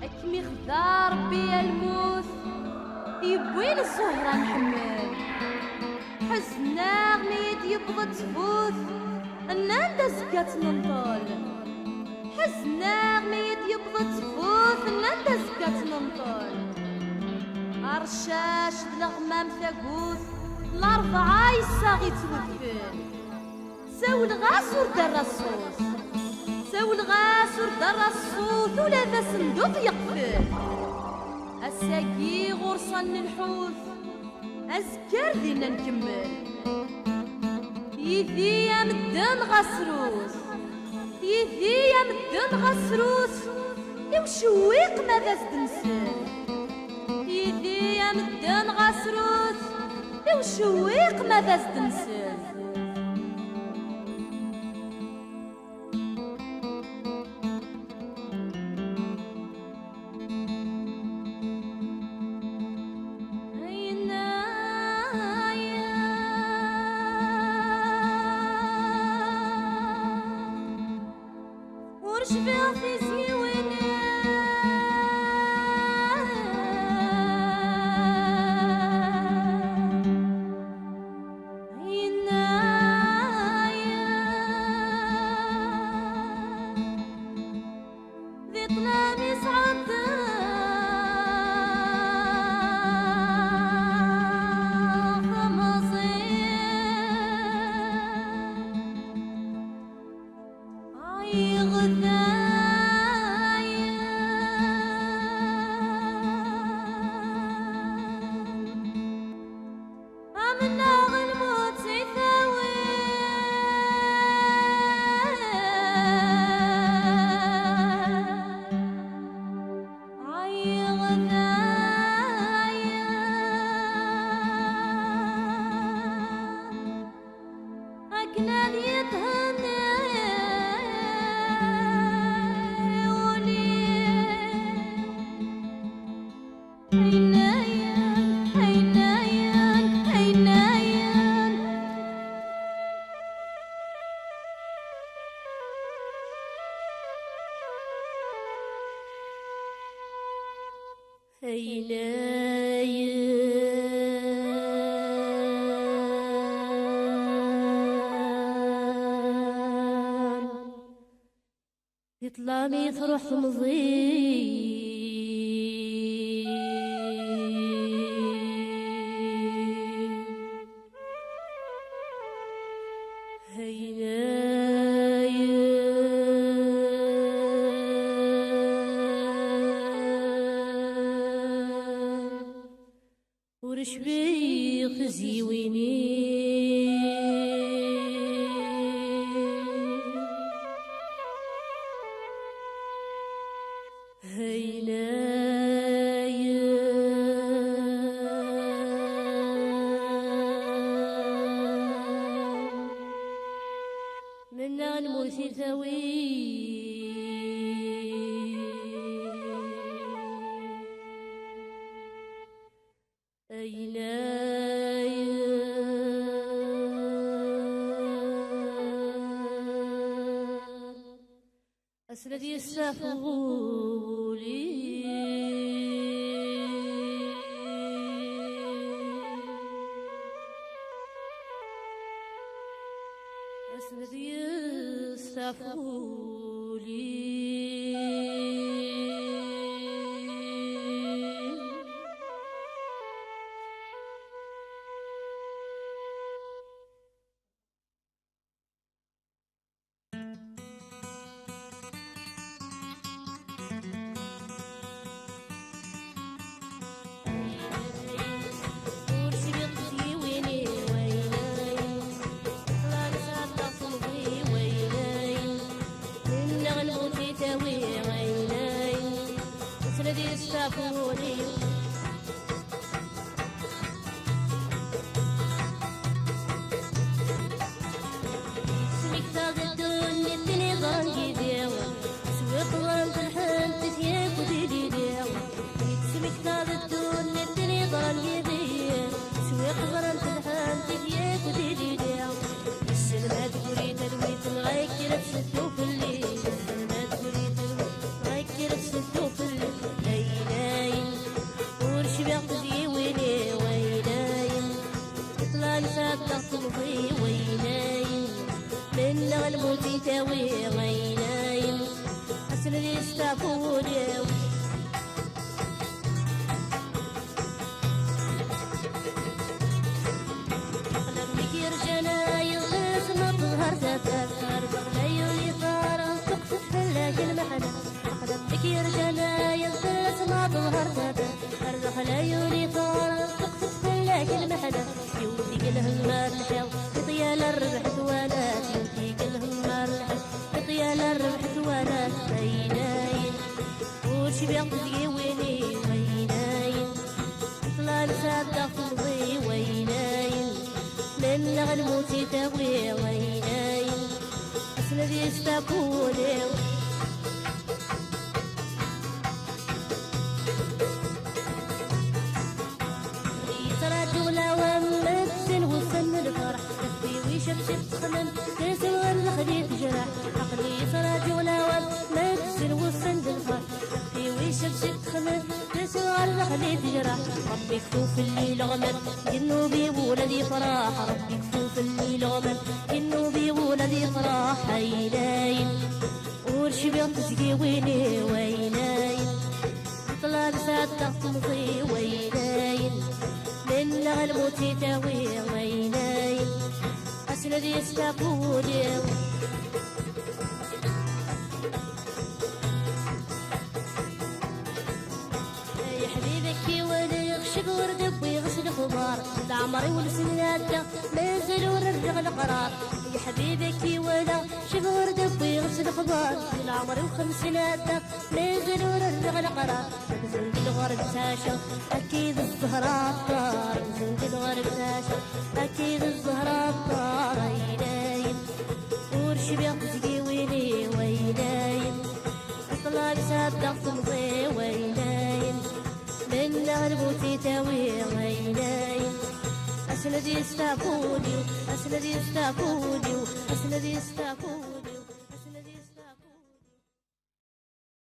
أكمي خذا ربي الموت يبوين الزهرة نحمل حزنا غنيت يبغى تفوت الناندا زكات ننطل حزنا غنيت يبغى تفوت الناندا زكات ننطل عرشاش الغمام ثاقوت الأربعة يساغي توكل ساول غاسور دار الصوص ساول غاسور دار الصوت ولا ذا صندوق يقفل الساقي غرصان الحوت أذكر دينا نكمل يذي يا مدن غسروس يذي يا مدن غسروس وشويق ماذا تنسل يذي يا مدن غسروس وشويق ماذا تنسل شفيع في زيونا عينايا ذي طلامي صعدة غذايا عمنا غنموت سيثاوي عي غذايا أكنان يتهنى يطلع مي تروح تمضي ورشبي خزيويني منا نموتي ثوي أسند يستفولي أسند يستفولي سمك ذا الدنيا الموت تاوي غيناين أسندي استافوني لمك يرجانا يغلس مظهر تتذكر بغليل يطار تقصد فلاك المحنة لمك يرجانا يغلس مظهر تتذكر بغليل يطار تقصد فلاك المحنة يوديك الهمار الحيو يطيال الربح ثوانات يوديك الهمار الحيو يطيال الربح ثوانات ويناين وش بيقضي ويني ويناين طلع لسادة تمضي ويناين من الموت تاوي ويناين أسند يستابوني يتردوا لوامتسن وسن الفرح تكفي ويشبشب تخمم تسوى الخدي تجرح عقلي يتردوا لوامتسن وسن الفرح تكفي ويشبشب تخمم تسوى الخدي تجرح ربي كفوف الليل غمم جنو بي ولدي فراح ربي كفوف الليل غمم جنو بي ولدي فراح عيناين ورشي بيض ويني ويناين طلع لسات تمضي ويناين من الموت تاوي ويناين أسند يستافوني يا حبيبك ولا يغشق ورد ويغسل خضار العمري والسنادة ما يزالون الرغل قرار يا حبيبك ولا شغور دب ويغسل خضار العمري وخمسينات ما يزالون الرغل قرار زند الغرب ساشا أكيد الزهراء طار زند الغرب ساشا أكيد الزهراء طار ويناين ورشي بيقضي ويني ويناين طلع بسادة تمضي ويناين من الموت تاوي ويناين أسند يستافوني أسند يستافوني أسند يستافوني